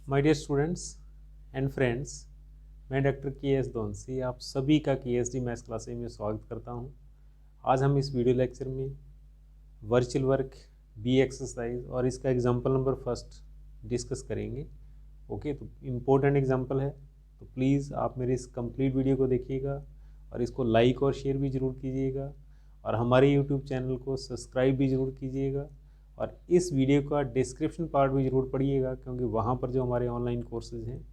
My dear students and friends, मैं doctor K S. दोनसी आप सभी का के.एस.डी मैथ्स क्लासेस में स्वागत करता हूं। आज हम इस वीडियो लेक्चर में वर्चुअल वर्क बी एक्सरसाइज और इसका एग्जांपल नंबर फर्स्ट डिस्कस करेंगे। ओके, तो इम्पोर्टेंट एग्जांपल है, तो प्लीज़ आप मेरी इस कंप्लीट वीडियो को देखिएगा और इसको लाइक और शेयर भी ज़रूर कीजिएगा और हमारे यूट्यूब चैनल को सब्सक्राइब भी ज़रूर कीजिएगा और इस वीडियो का डिस्क्रिप्शन पार्ट भी ज़रूर पढ़िएगा, क्योंकि वहाँ पर जो हमारे ऑनलाइन कोर्सेज हैं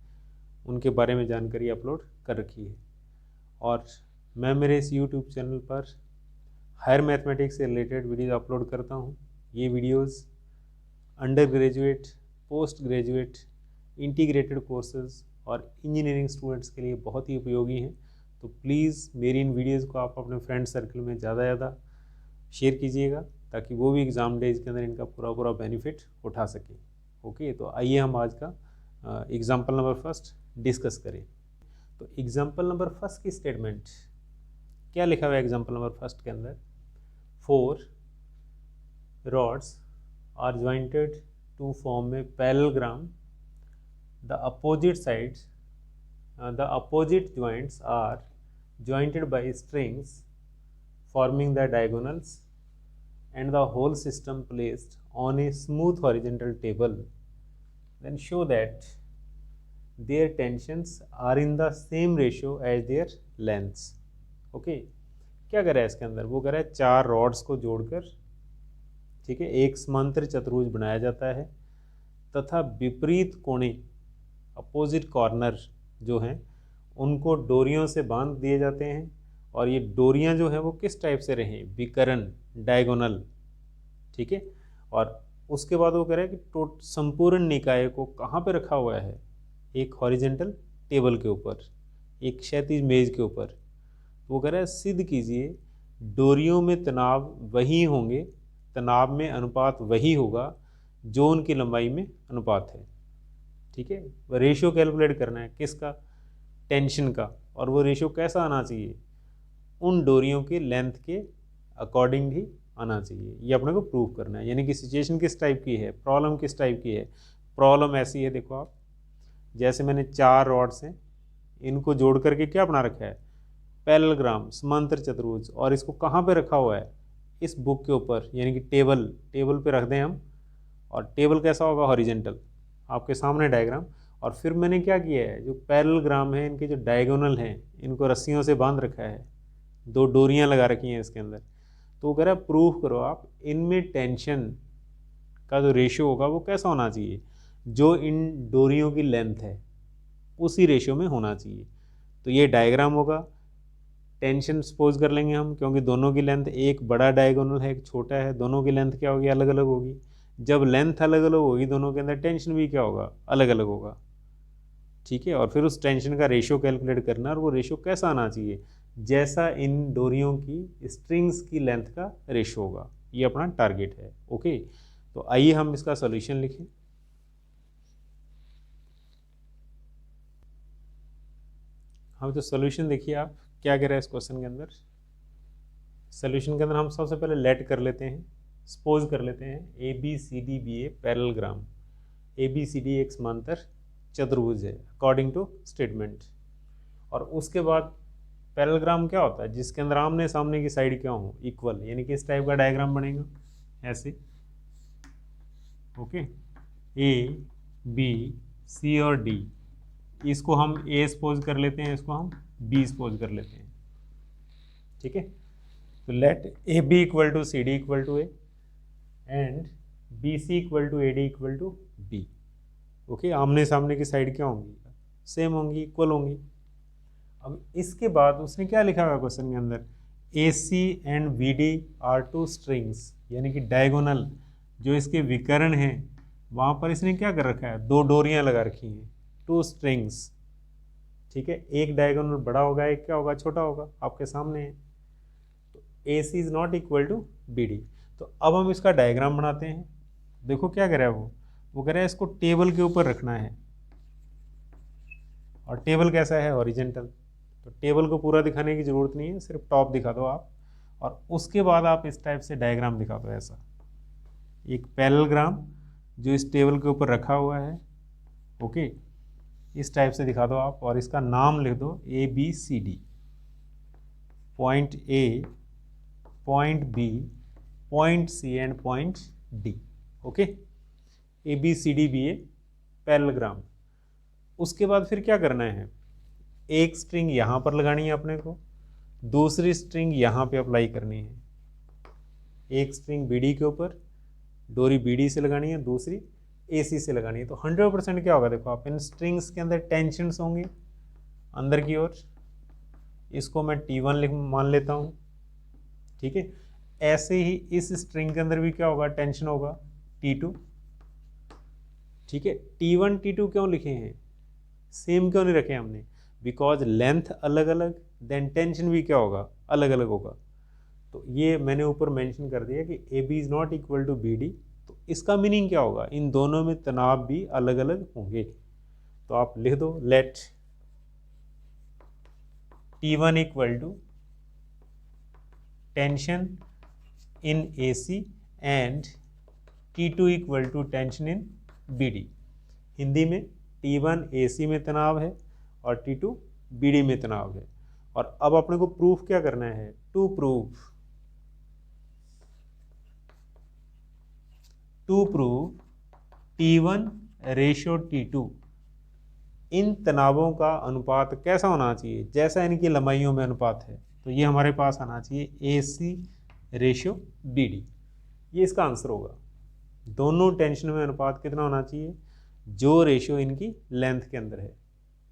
उनके बारे में जानकारी अपलोड कर रखी है। और मैं मेरे इस यूट्यूब चैनल पर हायर मैथमेटिक्स से रिलेटेड वीडियोज़ अपलोड करता हूँ। ये videos under graduate, post graduate, integrated courses और इंजीनियरिंग स्टूडेंट्स के लिए बहुत ही उपयोगी हैं। तो प्लीज़ मेरी इन वीडियोज़ को आप अपने फ्रेंड सर्कल में ज़्यादा शेयर कीजिएगा, ताकि वो भी एग्ज़ाम डेज के अंदर इनका पूरा बेनिफिट उठा सके। ओके, तो आइए हम आज का एग्जाम्पल नंबर फर्स्ट डिस्कस करें। तो एग्जाम्पल नंबर फर्स्ट की स्टेटमेंट क्या लिखा हुआ है एग्जाम्पल नंबर फर्स्ट के अंदर? 4 rods are jointed to form a parallelogram. The opposite joints are jointed by strings forming the diagonals and the whole system placed on a smooth horizontal table. Then show that their tensions are in the same ratio as their lengths. Okay, क्या कर रहा है इसके अंदर? वो कर रहा है 4 रॉड्स को जोड़कर, ठीक है, एक समांतर चतुर्भुज बनाया जाता है तथा विपरीत कोणे, अपोजिट कॉर्नर जो हैं, उनको डोरियों से बांध दिए जाते हैं। और ये डोरियां जो हैं वो किस टाइप से रहें? विकर्ण, डायगोनल, ठीक है। और उसके बाद वो कह रहा है कि संपूर्ण निकाय को कहाँ पे रखा हुआ है? एक हॉरिजेंटल टेबल के ऊपर, एक क्षैतिज मेज के ऊपर। वो कह रहा है सिद्ध कीजिए डोरियों में तनाव वही होंगे, तनाव में अनुपात वही होगा जो उनकी लंबाई में अनुपात है, ठीक है। रेशियो कैलकुलेट करना है किसका? टेंशन का। और वो रेशियो कैसा आना चाहिए? उन डोरियों के लेंथ के अकॉर्डिंग ही आना चाहिए। ये अपने को प्रूव करना है। यानी कि सिचुएशन किस टाइप की है, प्रॉब्लम किस टाइप की है? प्रॉब्लम ऐसी है, देखो आप, जैसे मैंने 4 रॉड्स हैं, इनको जोड़ करके क्या बना रखा है? पैरेललोग्राम, समांतर चतुर्भुज। और इसको कहाँ पे रखा हुआ है? इस बुक के ऊपर, यानी कि टेबल पे रख दें हम। और टेबल कैसा होगा? हॉरिजेंटल। आपके सामने डायग्राम। और फिर मैंने क्या किया है, जो पैरेललोग्राम है, इनके जो डायगोनल हैं, इनको रस्सियों से बांध रखा है, 2 डोरियां लगा रखी हैं इसके अंदर। तो वो कह रहा है प्रूफ करो आप, इनमें टेंशन का जो रेशियो होगा वो कैसा होना चाहिए? जो इन डोरियों की लेंथ है उसी रेशियो में होना चाहिए। तो ये डायग्राम होगा। टेंशन सपोज कर लेंगे हम, क्योंकि दोनों की लेंथ, एक बड़ा डायगोनल है, एक छोटा है, दोनों की लेंथ क्या होगी? अलग अलग होगी। जब लेंथ अलग अलग होगी दोनों के अंदर, टेंशन भी क्या होगा? अलग अलग होगा, ठीक है। और फिर उस टेंशन का रेशियो कैलकुलेट करना, और वो रेशियो कैसा आना चाहिए? जैसा इन डोरियों की स्ट्रिंग्स की लेंथ का रेशियो होगा। ये अपना टारगेट है। ओके, तो आइए हम इसका सॉल्यूशन लिखें। हम तो सॉल्यूशन देखिए आप क्या कह रहा है इस क्वेश्चन के अंदर। सॉल्यूशन के अंदर हम सबसे पहले लेट कर लेते हैं, सपोज कर लेते हैं A B C D be a parallelogram. A B C D एक समांतर चतुर्भुज है अकॉर्डिंग टू स्टेटमेंट। और उसके बाद पैरेललोग्राम क्या होता है? जिसके अंदर आमने सामने की साइड क्या हो? इक्वल। यानी कि इस टाइप का डायग्राम बनेगा ऐसे। ओके, ए बी सी और डी, इसको हम ए सपोज कर लेते हैं, इसको हम बी सपोज कर लेते हैं, ठीक है। तो let A B equal to C D equal to A and B C equal to A D equal to B. Okay, आमने सामने की साइड क्या होंगी? सेम होंगी, इक्वल होंगी। अब इसके बाद उसने क्या लिखा हुआ क्वेश्चन के अंदर? A C and B D are 2 strings, यानी कि डायगोनल जो इसके विकर्ण हैं, वहाँ पर इसने क्या कर रखा है? 2 डोरियां लगा रखी हैं, 2 स्ट्रिंग्स, ठीक है। एक डायगोनल बड़ा होगा, एक क्या होगा? छोटा होगा, आपके सामने है। तो A C is not equal to B D. तो अब हम इसका डायग्राम बनाते हैं। देखो क्या कर रहा है वो कह रहा है इसको टेबल के ऊपर रखना है। और टेबल कैसा है? हॉरिजेंटल। तो टेबल को पूरा दिखाने की ज़रूरत नहीं है, सिर्फ टॉप दिखा दो आप। और उसके बाद आप इस टाइप से डायग्राम दिखा दो ऐसा, एक पैरेललोग्राम जो इस टेबल के ऊपर रखा हुआ है, ओके, इस टाइप से दिखा दो आप और इसका नाम लिख दो ABCD, point A, point B, point C and point D। Okay, ABCD भी है पैरेललोग्राम। उसके बाद फिर क्या करना है, एक स्ट्रिंग यहाँ पर लगानी है अपने को, दूसरी स्ट्रिंग यहाँ पे अप्लाई करनी है। एक स्ट्रिंग BD के ऊपर, डोरी BD से लगानी है, दूसरी AC से लगानी है। तो 100% क्या होगा, देखो आप इन स्ट्रिंग्स के अंदर टेंशन्स होंगे अंदर की ओर। इसको मैं T1 लिख मान लेता हूँ, ठीक है। ऐसे ही इस स्ट्रिंग के अंदर भी क्या होगा, टेंशन होगा T2, ठीक है। T1 T2 क्यों लिखे हैं, सेम क्यों नहीं रखे हमने, बिकॉज लेंथ अलग अलग, देन टेंशन भी क्या होगा, अलग अलग होगा। तो ये मैंने ऊपर मेंशन कर दिया कि AB is not equal to BD। तो इसका मीनिंग क्या होगा, इन दोनों में तनाव भी अलग अलग होंगे। तो आप लिख दो let T1 equal to tension in AC and T2 equal to tension in BD। Hindi में T1 AC में तनाव है और T2 BD में तनाव है। और अब अपने को प्रूफ क्या करना है, to prove T1 ratio T2, इन तनावों का अनुपात कैसा होना चाहिए, जैसा इनकी लंबाइयों में अनुपात है। तो ये हमारे पास आना चाहिए AC रेशियो BD। ये इसका आंसर होगा। दोनों टेंशन में अनुपात कितना होना चाहिए, जो रेशियो इनकी लेंथ के अंदर है।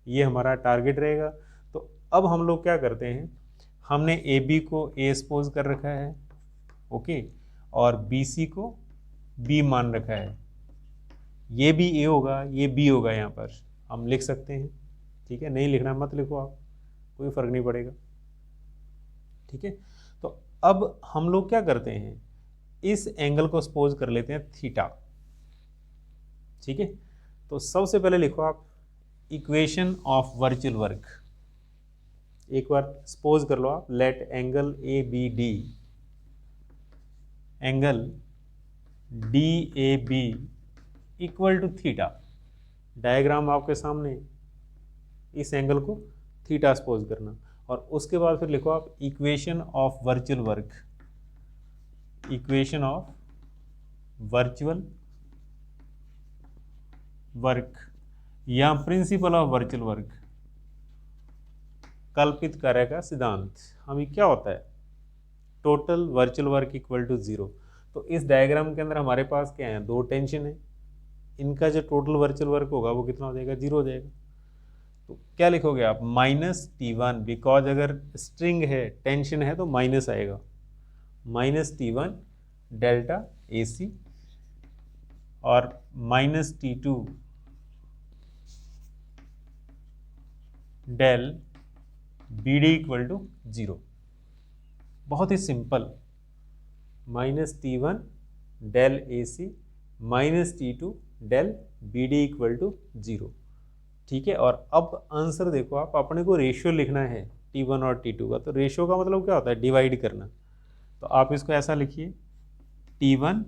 ये हमारा टारगेट रहेगा। तो अब हम लोग क्या करते हैं, हमने AB को A सपोज कर रखा है, ओके, और BC को B मान रखा है। ये भी A होगा, ये B होगा, यहाँ पर हम लिख सकते हैं, ठीक है। नहीं लिखना मत लिखो आप, कोई फर्क नहीं पड़ेगा, ठीक है। तो अब हम लोग क्या करते हैं, इस एंगल को सपोज कर लेते हैं थीटा, ठीक है। तो सबसे पहले लिखो आप इक्वेशन ऑफ वर्चुअल वर्क। एक बार सपोज कर लो आप, let angle ABD, angle DAB equal to theta. Diagram आपके सामने, इस एंगल को थीटा सपोज करना। और उसके बाद फिर लिखो आप equation of virtual work, equation of virtual work या प्रिंसिपल ऑफ वर्चुअल वर्क, कल्पित कार्य का सिद्धांत। हमें क्या होता है, total virtual work equal to 0। तो इस डायग्राम के अंदर हमारे पास क्या है, दो टेंशन है, इनका जो टोटल वर्चुअल वर्क होगा वो कितना हो जाएगा, 0 हो जाएगा। तो क्या लिखोगे आप, -T1, बिकॉज अगर स्ट्रिंग है, टेंशन है, तो माइनस आएगा, -T1 डेल्टा AC और -T2 del BD equal to 0। बहुत ही simple, -T1 del AC -T2 del BD equal to 0, ठीक है। और अब आंसर देखो आप, अपने को रेशियो लिखना है T1 और T2 का। तो रेशियो का मतलब क्या होता है, डिवाइड करना। तो आप इसको ऐसा लिखिए, T1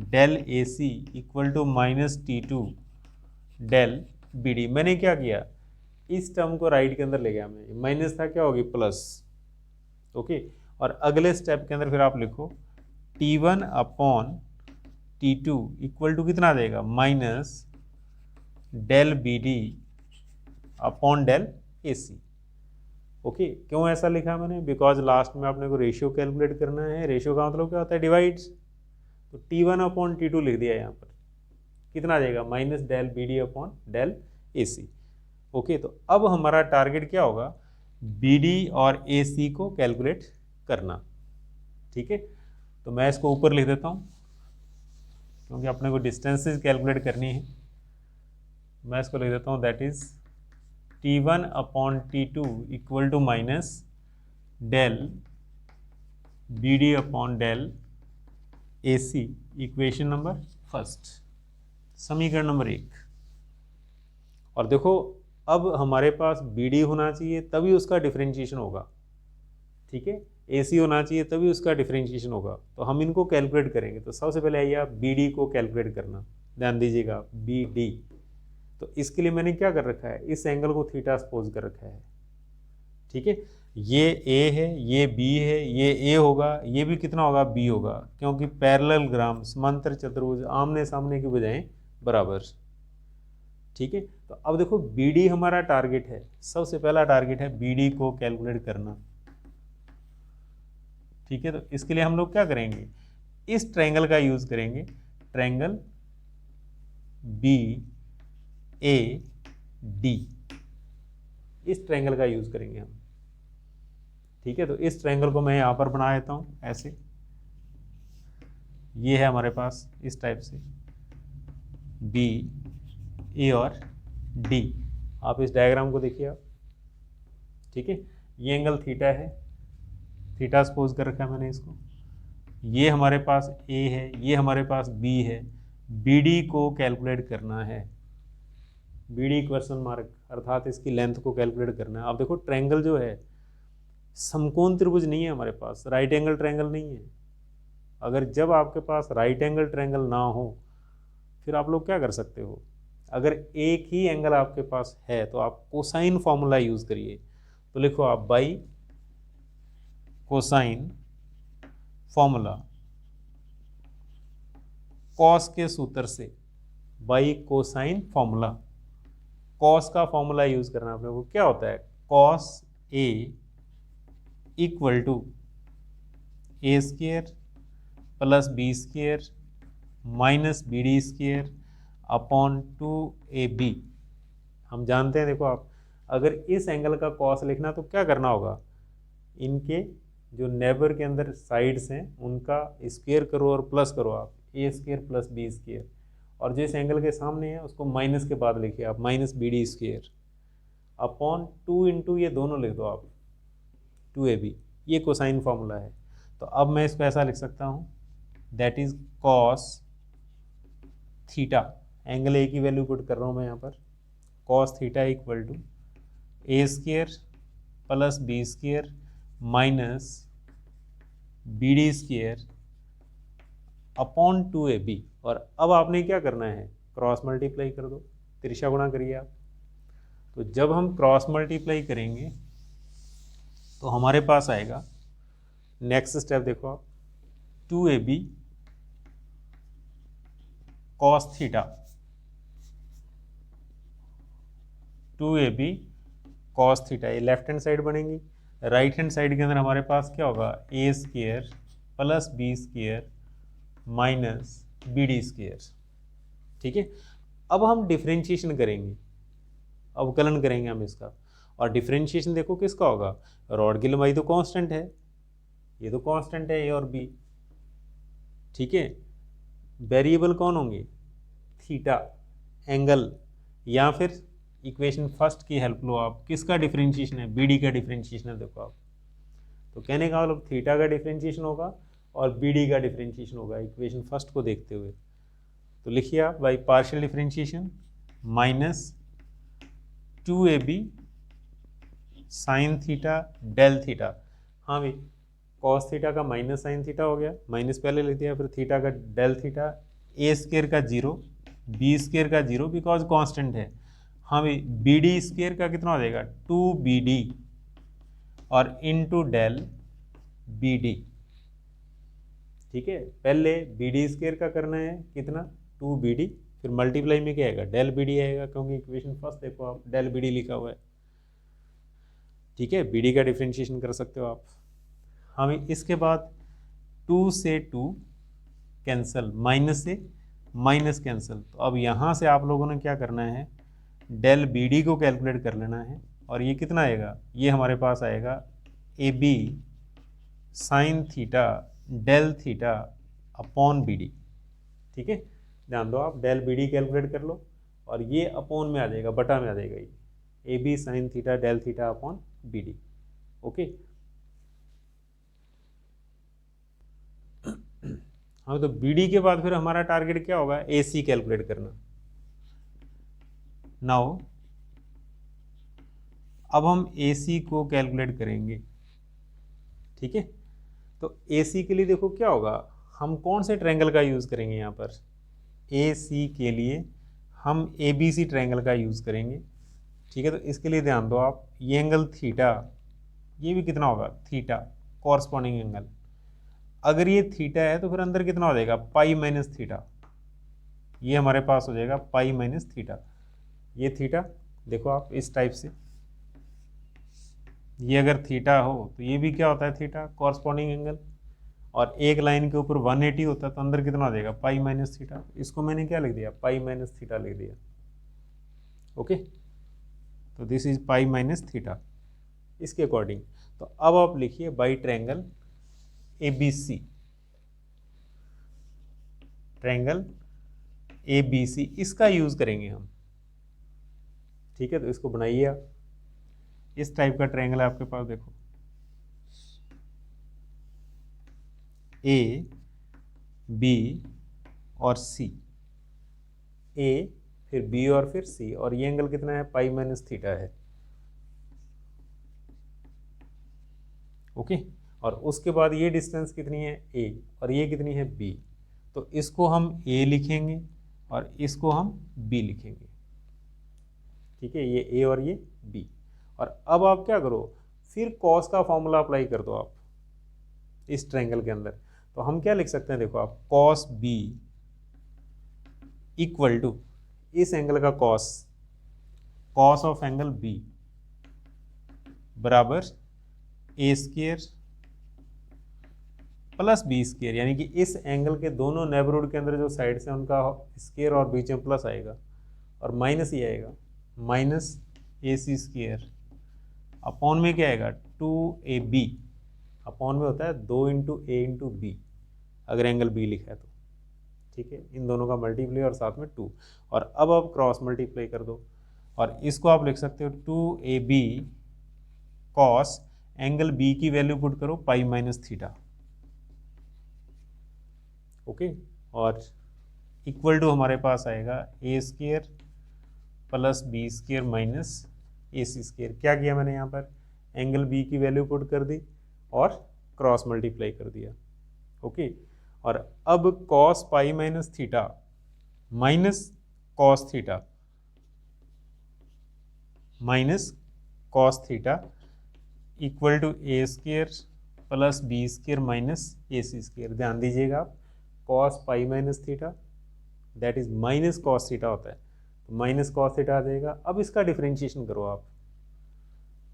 del AC equal to -T2 del BD। मैंने क्या किया, इस टर्म को राइट के अंदर ले गया मैं, माइनस था क्या होगी, प्लस, ओके। और अगले स्टेप के अंदर फिर आप लिखो T1 upon T2 equal to कितना देगा, minus del BD upon del AC, okay. क्यों ऐसा लिखा मैंने, बिकॉज लास्ट में आपने को रेशियो कैलकुलेट करना है। रेशियो का मतलब क्या होता है, डिवाइड्स। तो T1 अपॉन T2 लिख दिया यहाँ पर, कितना आ जाएगा, minus del BD upon del AC, okay. तो अब हमारा टारगेट क्या होगा, BD और AC को कैलकुलेट करना, ठीक है। तो मैं इसको ऊपर लिख देता हूँ, क्योंकि अपने को डिस्टेंसेस कैलकुलेट करनी है। मैं इसको लिख देता हूँ, that is T1 upon T2 equal to minus del BD upon del AC, equation number first, समीकरण नंबर 1। और देखो अब हमारे पास BD होना चाहिए तभी उसका डिफरेंशिएशन होगा, ठीक है। AC होना चाहिए तभी उसका डिफरेंशिएशन होगा। तो हम इनको कैलकुलेट करेंगे। तो सबसे पहले आइए आप BD को कैलकुलेट करना, ध्यान दीजिएगा BD। तो इसके लिए मैंने क्या कर रखा है, इस एंगल को थीटा सपोज कर रखा है। ठीक है, ये ए है, ये बी है, ये ए होगा, ये भी कितना होगा, बी होगा, क्योंकि पैरेललोग्राम समांतर चतुर्भुज आमने सामने की बजाय बराबर। ठीक है, तो अब देखो बी डी हमारा टारगेट है, सबसे पहला टारगेट है बी डी को कैलकुलेट करना। ठीक है, तो इसके लिए हम लोग क्या करेंगे, इस ट्रायंगल का यूज करेंगे, ट्रायंगल बी ए डी, इस ट्रायंगल का यूज करेंगे हम। ठीक है, तो इस ट्रायंगल को मैं यहां पर बना देता हूं ऐसे, ये है हमारे पास इस टाइप से बी ए और डी। आप इस डायग्राम को देखिए आप। ठीक है, ये एंगल थीटा है, थीटा सपोज कर रखा है मैंने इसको, ये हमारे पास ए है, ये हमारे पास बी है, बी डी को कैलकुलेट करना है, बी डी क्वेश्चन मार्क, अर्थात इसकी लेंथ को कैलकुलेट करना है। आप देखो ट्रायंगल जो है समकोण त्रिभुज नहीं है हमारे पास, राइट एंगल ट्रायंगल नहीं है। अगर जब आपके पास राइट एंगल ट्रायंगल ना हो फिर आप लोग क्या कर सकते हो, अगर एक ही एंगल आपके पास है तो आप कोसाइन फॉर्मूला यूज करिए। तो लिखो आप बाई कोसाइन फॉर्मूला, कॉस के सूत्र से, बाई कोसाइन फॉर्मूला, कॉस का फॉर्मूला यूज करना आपने को, क्या होता है, cos A equal to A square plus B square minus B D square upon 2ab। हम जानते हैं, देखो आप अगर इस एंगल का कॉस लिखना तो क्या करना होगा, इनके जो नेबर के अंदर साइड्स हैं उनका स्क्वायर करो और प्लस करो आप, ए स्क्वायर प्लस बी स्क्वायर, और जो इस एंगल के सामने है उसको माइनस के बाद लिखिए आप, minus B D square upon 2 into ये दोनों लिख दो आप 2ab। ये कोसाइन फॉर्मूला है। तो अब मैं इसको ऐसा लिख सकता हूँ, that is cos theta, angle A की वैल्यू पुट कर रहा हूँ मैं यहाँ पर, cos theta equal to A square plus B square minus B D square upon 2ab। और अब आपने क्या करना है, क्रॉस मल्टीप्लाई कर दो, तिरछा गुणा करिए आप। तो जब हम क्रॉस मल्टीप्लाई करेंगे तो हमारे पास आएगा, नेक्स्ट स्टेप देखो आप, 2ab cos theta, 2ab cos theta, ये लेफ्ट हैंड साइड बनेगी। राइट हैंड साइड के अंदर हमारे पास क्या होगा, A square plus B square minus B D square. ठीक है, अब हम डिफ्रेंशिएशन करेंगे, अवकलन करेंगे हम इसका, और डिफ्रेंशिएशन देखो किसका होगा, रॉड की लंबाई तो कांस्टेंट है, ये तो कांस्टेंट है ए और बी। ठीक है, वेरिएबल कौन होंगे, थीटा, एंगल, या फिर इक्वेशन फर्स्ट की हेल्प लो आप, किसका डिफ्रेंशिएशन है, बी डी का डिफ्रेंशिएशन है। देखो आप, तो कहने का मतलब थीटा का डिफ्रेंशिएशन होगा और बी डी का डिफ्रेंशिएशन होगा इक्वेशन फर्स्ट को देखते हुए। तो लिखिए आप by partial differentiation minus 2ab sine theta del theta. हाँ भाई, कॉस थीटा का माइनस साइन थीटा हो गया, माइनस पहले लिख दिया, फिर थीटा का डेल थीटा, ए स्क्वायर का 0, बी स्क्वायर का 0 बिकॉज कांस्टेंट है। हाँ भाई, बी डी स्क्वायर का कितना हो जाएगा, 2bd और इनटू डेल बी डी। ठीक है, पहले बी डी स्क्वायर का करना है कितना, 2bd, फिर मल्टीप्लाई में क्या आएगा, डेल बी डी आएगा, क्योंकि इक्वेशन फर्स्ट देखो आप डेल बी डी लिखा हुआ है। ठीक है, बी डी का डिफ्रेंशिएशन कर सकते हो आप। हाँ भाई, इसके बाद 2 से 2 कैंसिल, माइनस से माइनस कैंसिल। तो अब यहाँ से आप लोगों ने क्या करना है, डेल बी डी को कैलकुलेट कर लेना है, और ये कितना आएगा, ये हमारे पास आएगा A B sine theta del theta upon B D. ठीक है, ध्यान दो आप, डेल बी डी कैलकुलेट कर लो और ये अपॉन में आ जाएगा, बटा में आ जाएगा, ये A B sine theta del theta upon B D. Okay, हाँ, तो बी डी के बाद फिर हमारा टारगेट क्या होगा, ए सी कैलकुलेट करना। नाउ अब हम ए सी को कैलकुलेट करेंगे। ठीक है, तो ए सी के लिए देखो क्या होगा, हम कौन से ट्रायंगल का यूज़ करेंगे यहाँ पर, ए सी के लिए हम ABC ट्रायंगल का यूज़ करेंगे, ठीक है। तो इसके लिए ध्यान दो आप, ये एंगल थीटा, ये भी कितना होगा थीटा, कॉरस्पॉन्डिंग एंगल। अगर ये थीटा है तो फिर अंदर कितना हो जाएगा पाई माइनस थीटा, ये हमारे पास हो जाएगा पाई माइनस थीटा। ये थीटा देखो आप इस टाइप से, ये अगर थीटा हो तो ये भी क्या होता है थीटा, कॉरस्पॉन्डिंग एंगल। और एक लाइन के ऊपर 180 होता है तो अंदर कितना हो जाएगा पाई माइनस थीटा। इसको मैंने क्या लिख दिया, पाई माइनस थीटा लिख दिया। ओके, तो this is pi minus theta इसके अकॉर्डिंग। तो अब आप लिखिए by triangle ABC, triangle ABC इसका यूज करेंगे हम, ठीक है। तो इसको बनाइए आप, इस टाइप का ट्रायंगल है आपके पास, देखो A B और C, A फिर B और फिर C, और ये एंगल कितना है पाई माइनस थीटा है। ओके, और उसके बाद ये डिस्टेंस कितनी है A और ये कितनी है B, तो इसको हम A लिखेंगे और इसको हम B लिखेंगे, ठीक है। ये A और ये B। और अब आप क्या करो, फिर कॉस का फॉर्मूला अप्लाई कर दो आप इस ट्रायंगल के अंदर। तो हम क्या लिख सकते हैं, देखो आप, कॉस B इक्वल टू इस एंगल का cos, cos of angle B बराबर A square plus B square, यानी कि इस एंगल के दोनों नेबरहुड के अंदर जो साइड से उनका स्क्वायर और बीच में प्लस आएगा और माइनस ही आएगा, माइनस AC स्क्वायर अपॉन में क्या आएगा 2AB, अपॉन में होता है 2 इंटू A इंटू B अगर एंगल B लिखा है तो, ठीक है। इन दोनों का मल्टीप्लाई और साथ में 2, और अब आप क्रॉस मल्टीप्लाई कर दो और इसको आप लिख सकते हो 2AB कॉस एंगल B की वैल्यू पुट करो पाई माइनस थीटा। ओके, और इक्वल टू हमारे पास आएगा A square plus B square minus AC square. क्या किया मैंने यहाँ पर, एंगल B की वैल्यू पुट कर दी और क्रॉस मल्टीप्लाई कर दिया। ओके, और अब cos pi minus theta minus cos theta minus cos theta equal to A square plus B square minus AC square. ध्यान दीजिएगा आप, cos pi minus theta that is minus cos theta होता है, तो माइनस कॉस थीटा आ जाएगा। अब इसका differentiation करो आप,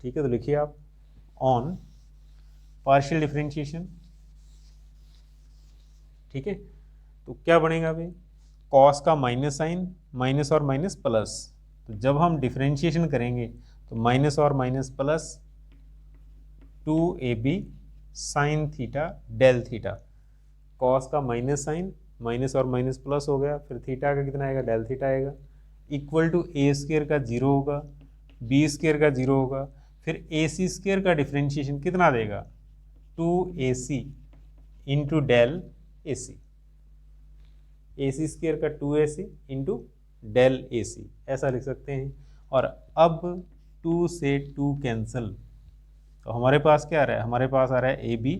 ठीक है। तो लिखिए आप ऑन पार्शियल डिफरेंशिएशन, ठीक है। तो क्या बनेगा भाई, कॉस का माइनस साइन, माइनस और माइनस प्लस, तो जब हम डिफरेंशिएशन करेंगे तो माइनस और minus plus 2AB sine theta del theta, cos का माइनस साइन माइनस और माइनस प्लस हो गया, फिर थीटा का कितना आएगा डेल थीटा आएगा, इक्वल टू A स्क्वायर का 0 होगा, B स्क्वायर का 0 होगा, फिर AC स्क्वायर का डिफरेंशिएशन कितना देगा 2AC into del AC, AC square का 2AC इंटू डेल AC, ऐसा लिख सकते हैं। और अब 2 से 2 कैंसिल, तो हमारे पास क्या आ रहा है, हमारे पास आ रहा है AB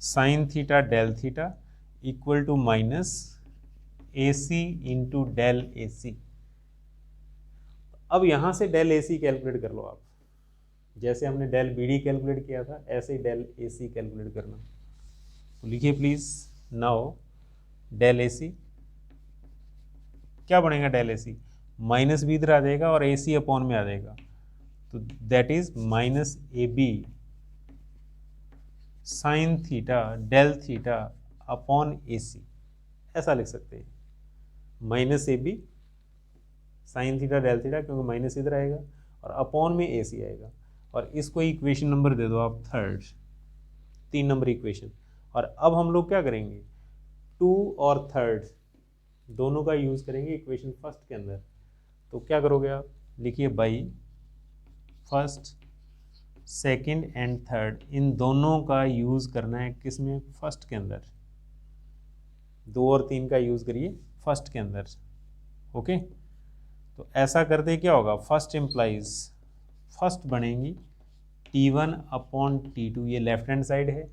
sine theta del theta equal to minus AC into del AC। अब यहाँ से डेल AC कैलकुलेट कर लो आप, जैसे हमने डेल BD कैलकुलेट किया था ऐसे ही डेल AC कैलकुलेट करना। तो लिखिए प्लीज नाउ डेल AC, क्या बनेगा डेल AC, माइनस भी इधर आ जाएगा और AC अपॉन में आ जाएगा, तो that is minus AB sine theta del theta upon AC, ऐसा लिख सकते हैं। Minus AB sine theta del theta, क्योंकि माइनस इधर आएगा और अपॉन में AC आएगा, और इसको इक्वेशन नंबर दे दो आप थर्ड, 3 नंबर इक्वेशन। और अब हम लोग क्या करेंगे, 2 और थर्ड दोनों का यूज करेंगे इक्वेशन फर्स्ट के अंदर। तो क्या करोगे आप, लिखिए by first second and third, इन दोनों का यूज करना है किसमें, फर्स्ट के अंदर। 2 और 3 का यूज करिए फर्स्ट के अंदर। ओके, तो ऐसा करते क्या होगा, फर्स्ट इम्प्लाइज फर्स्ट बनेंगी T1 अपॉन T2, ये लेफ्ट हैंड साइड है,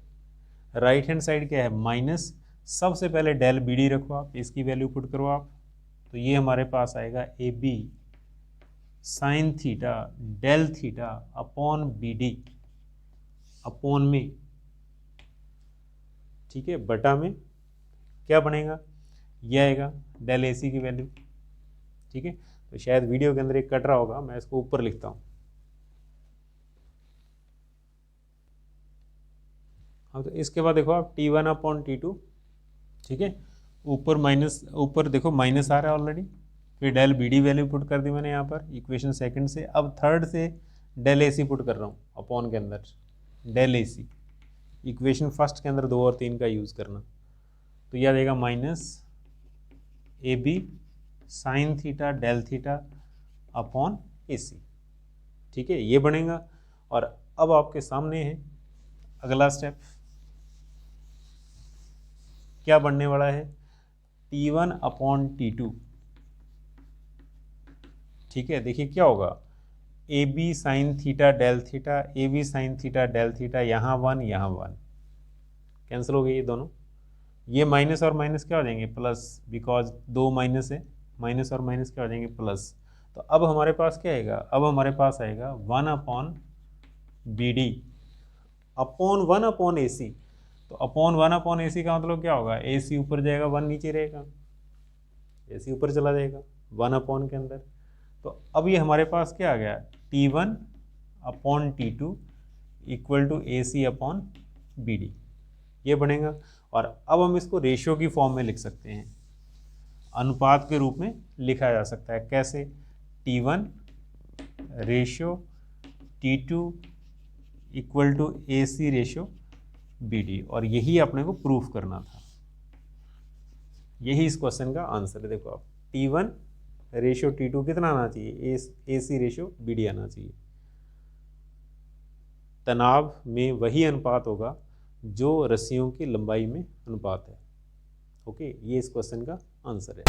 राइट हैंड साइड क्या है माइनस। सबसे पहले डेल BD रखो आप, इसकी वैल्यू पुट करो आप, तो तो ये हमारे पास आएगा A B sine theta del theta upon B D upon में, ठीक है, बटा में क्या बनेगा, ये आएगा डेल ए सी की वैल्यू, ठीक है। तो शायद वीडियो के अंदर एक कट रहा होगा, मैं इसको ऊपर लिखता हूँ। हाँ, तो इसके बाद देखो आप T1 अपॉन T2, ठीक है, ऊपर माइनस, ऊपर देखो माइनस आ रहा है ऑलरेडी, फिर del B D value put कर दी मैंने यहाँ पर इक्वेशन सेकंड से। अब थर्ड से डेल ए सी पुट कर रहा हूँ अपॉन के अंदर, del A C equation first के अंदर 2 और 3 का यूज़ करना, तो यह देगा minus A B sine theta del theta upon A C, ठीक है, ये बनेगा। और अब आपके सामने है अगला स्टेप, क्या बनने वाला है, T1 अपॉन T2, ठीक है। देखिए क्या होगा, A B sine theta del theta, A B sine theta del theta, यहाँ 1 यहाँ 1 कैंसिल हो गई ये दोनों, ये माइनस और माइनस क्या हो जाएंगे प्लस, बिकॉज 2 माइनस है, माइनस और माइनस क्या हो जाएंगे प्लस। तो अब हमारे पास क्या आएगा, अब हमारे पास आएगा 1 upon B D upon 1 upon A C. तो अपॉन 1 अपॉन ए सी का मतलब क्या होगा, ए सी ऊपर जाएगा 1 नीचे रहेगा, ए सी ऊपर चला जाएगा 1 अपॉन के अंदर। तो अब ये हमारे पास क्या आ गया, T1 upon T2 equal to A C upon B D, ये बनेगा। और अब हम इसको रेशियो की फॉर्म में लिख सकते हैं, अनुपात के रूप में लिखा जा सकता है। कैसे, T1 ratio T2 equal to A C ratio B D, और यही अपने को प्रूफ करना था, यही इस क्वेश्चन का आंसर है। देखो आप T1 रेशियो T2 कितना आना चाहिए, ए सी रेशियो बी डी आना चाहिए। तनाव में वही अनुपात होगा जो रस्सियों की लंबाई में अनुपात है। ओके, ये इस क्वेश्चन का आंसर है।